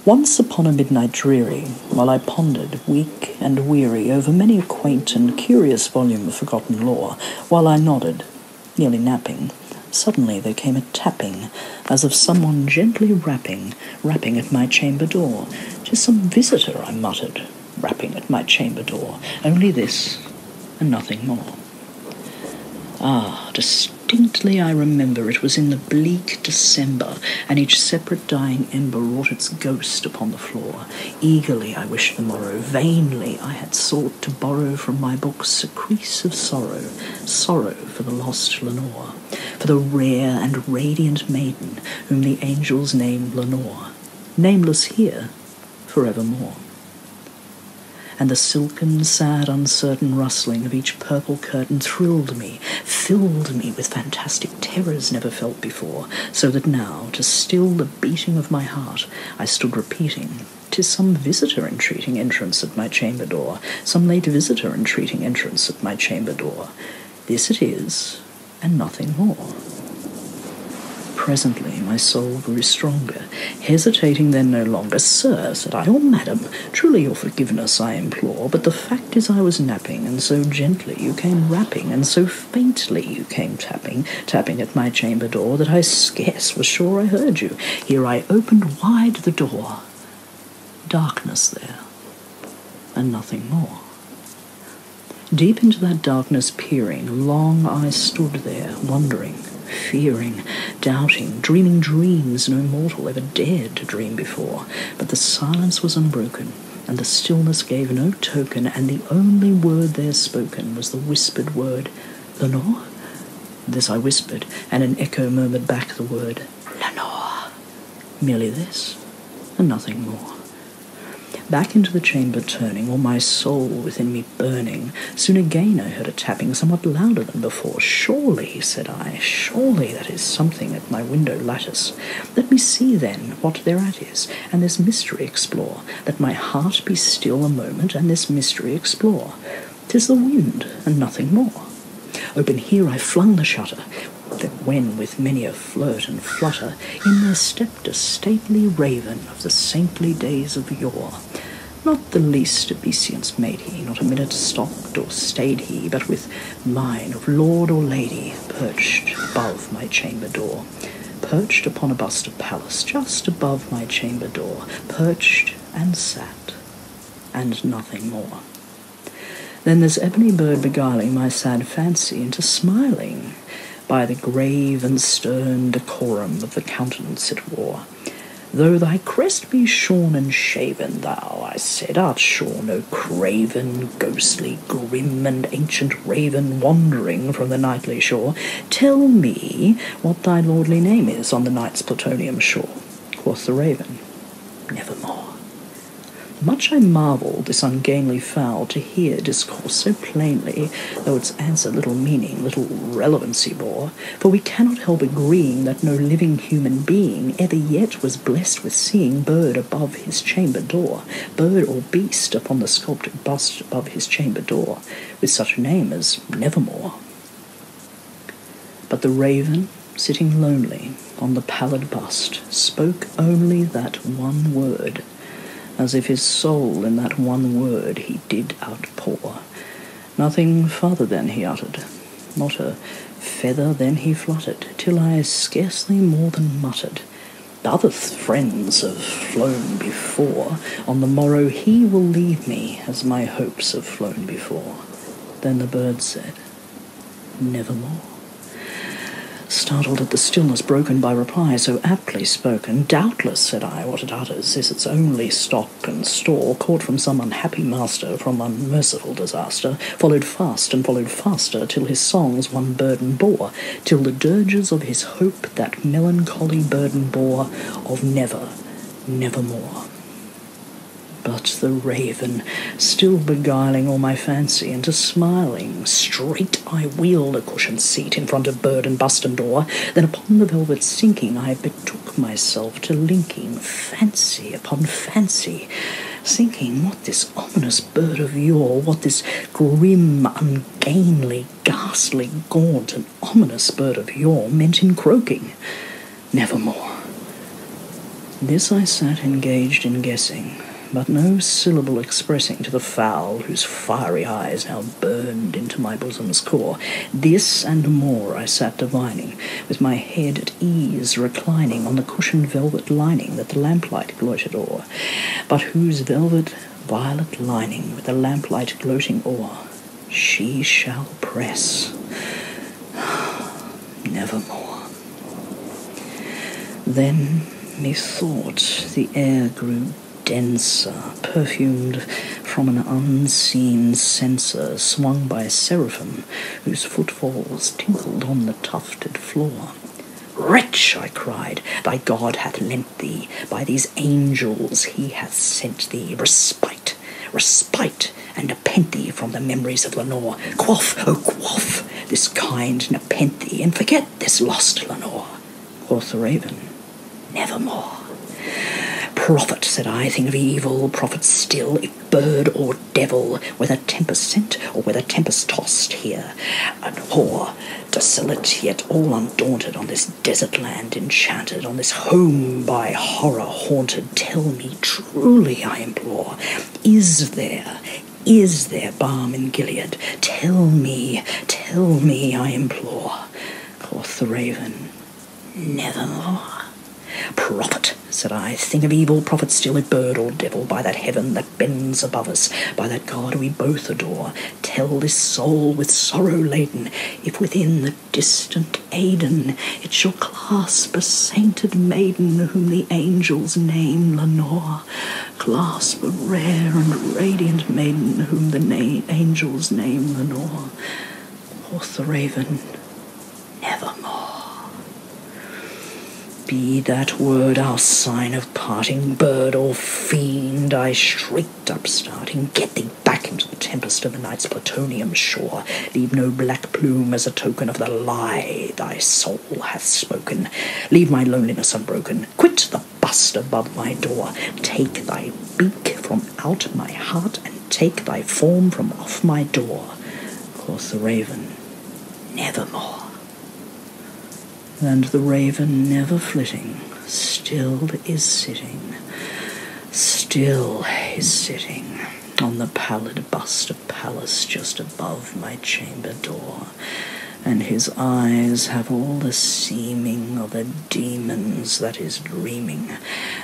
Once upon a midnight dreary, while I pondered, weak and weary, over many a quaint and curious volume of forgotten lore, while I nodded, nearly napping, suddenly there came a tapping, as of someone gently rapping at my chamber door. "'Tis some visitor," I muttered, rapping at my chamber door. Only this, and nothing more. Distinctly I remember it was in the bleak December, and each separate dying ember wrought its ghost upon the floor. Eagerly I wished the morrow, vainly I had sought to borrow from my books a crease of sorrow, sorrow for the lost Lenore, for the rare and radiant maiden whom the angels named Lenore, nameless here forevermore. And the silken, sad, uncertain rustling of each purple curtain thrilled me, filled me with fantastic terrors never felt before, so that now, to still the beating of my heart, I stood repeating, "'Tis some visitor entreating entrance at my chamber door, some late visitor entreating entrance at my chamber door. This it is, and nothing more." Presently my soul grew stronger, hesitating then no longer. "Sir," said I, "or madam, truly your forgiveness I implore, but the fact is I was napping, and so gently you came rapping, and so faintly you came tapping at my chamber door, that I scarce was sure I heard you. Here I opened wide the door. Darkness there, and nothing more. Deep into that darkness peering, long I stood there, wondering, fearing, doubting, dreaming dreams no mortal ever dared to dream before. But the silence was unbroken, and the stillness gave no token, and the only word there spoken was the whispered word, "Lenore?" This I whispered, and an echo murmured back the word, "Lenore." Merely this, and nothing more. Back into the chamber turning, all my soul within me burning, soon again I heard a tapping somewhat louder than before. "Surely," said I, "surely that is something at my window lattice. Let me see then what thereat is, and this mystery explore. Let my heart be still a moment, and this mystery explore. 'Tis the wind, and nothing more." Open here I flung the shutter, that when with many a flirt and flutter in there stepped a stately raven of the saintly days of yore. Not the least obeisance made he, not a minute stopped or stayed he, but with mine of lord or lady perched above my chamber door, perched upon a bust of Pallas just above my chamber door, perched and sat, and nothing more. Then this ebony bird beguiling my sad fancy into smiling, by the grave and stern decorum of the countenance it wore. "Though thy crest be shorn and shaven, thou," I said, "art sure no craven, ghostly, grim, and ancient raven wandering from the nightly shore. Tell me what thy lordly name is on the night's plutonium shore." Quoth the raven, "Nevermore." Much I marvelled this ungainly fowl to hear discourse so plainly, though its answer little meaning, little relevancy bore, for we cannot help agreeing that no living human being ever yet was blessed with seeing bird above his chamber door, bird or beast upon the sculptured bust above his chamber door, with such a name as Nevermore. But the raven, sitting lonely on the pallid bust, spoke only that one word, as if his soul in that one word he did outpour. Nothing farther then he uttered, not a feather then he fluttered, till I scarcely more than muttered, "Other friends have flown before, on the morrow he will leave me as my hopes have flown before." Then the bird said, "Nevermore." Startled at the stillness broken by reply so aptly spoken, "Doubtless," said I, "what it utters is its only stock and store, caught from some unhappy master, from unmerciful disaster, followed fast and followed faster, till his songs one burden bore, till the dirges of his hope that melancholy burden bore, of never, nevermore." But the raven, still beguiling all my fancy into smiling, straight I wheeled a cushioned seat in front of bird and bust and door, then upon the velvet sinking I betook myself to linking fancy upon fancy, thinking what this ominous bird of yore, what this grim, ungainly, ghastly, gaunt, and ominous bird of yore meant in croaking, "Nevermore." This I sat engaged in guessing, but no syllable expressing to the fowl whose fiery eyes now burned into my bosom's core. This and more I sat divining, with my head at ease reclining on the cushioned velvet lining that the lamplight gloated o'er, but whose velvet violet lining with the lamplight gloating o'er she shall press nevermore. Then methought the air grew denser, perfumed from an unseen censer swung by a seraphim whose footfalls tinkled on the tufted floor. "Wretch," I cried, "thy God hath lent thee, by these angels he hath sent thee respite, respite, and nepenthe from the memories of Lenore. Quaff, oh quaff, this kind nepenthe, and forget this lost Lenore." Quoth the raven, "Nevermore." "Prophet," said I, "thing of evil, prophet still, if bird or devil, whether tempest sent or whether tempest tossed here, and whore, desolate yet all undaunted, on this desert land enchanted, on this home by horror haunted, tell me truly, I implore, is there balm in Gilead? Tell me, I implore." Quoth the raven, "Nevermore." "Prophet," said I, "thing of evil, prophet still, if bird or devil, by that heaven that bends above us, by that God we both adore, tell this soul with sorrow laden, if within the distant Aidenn it shall clasp a sainted maiden whom the angels name Lenore, clasp a rare and radiant maiden whom the angels name Lenore." Quoth the raven, "Nevermore." "Be that word our sign of parting, bird or fiend," I shrieked, upstarting, "get thee back into the tempest of the night's plutonium shore. Leave no black plume as a token of the lie thy soul hath spoken. Leave my loneliness unbroken. Quit the bust above my door. Take thy beak from out my heart, and take thy form from off my door." Quoth the raven, "Nevermore." And the raven, never flitting, still is sitting on the pallid bust of Pallas just above my chamber door, and his eyes have all the seeming of a demon's that is dreaming,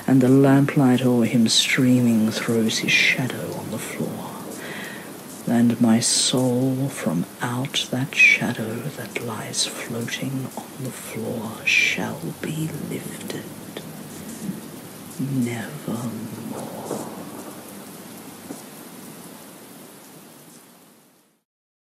and the lamplight o'er him streaming throws his shadow on the floor. And my soul from out that shadow that lies floating on the floor shall be lifted nevermore.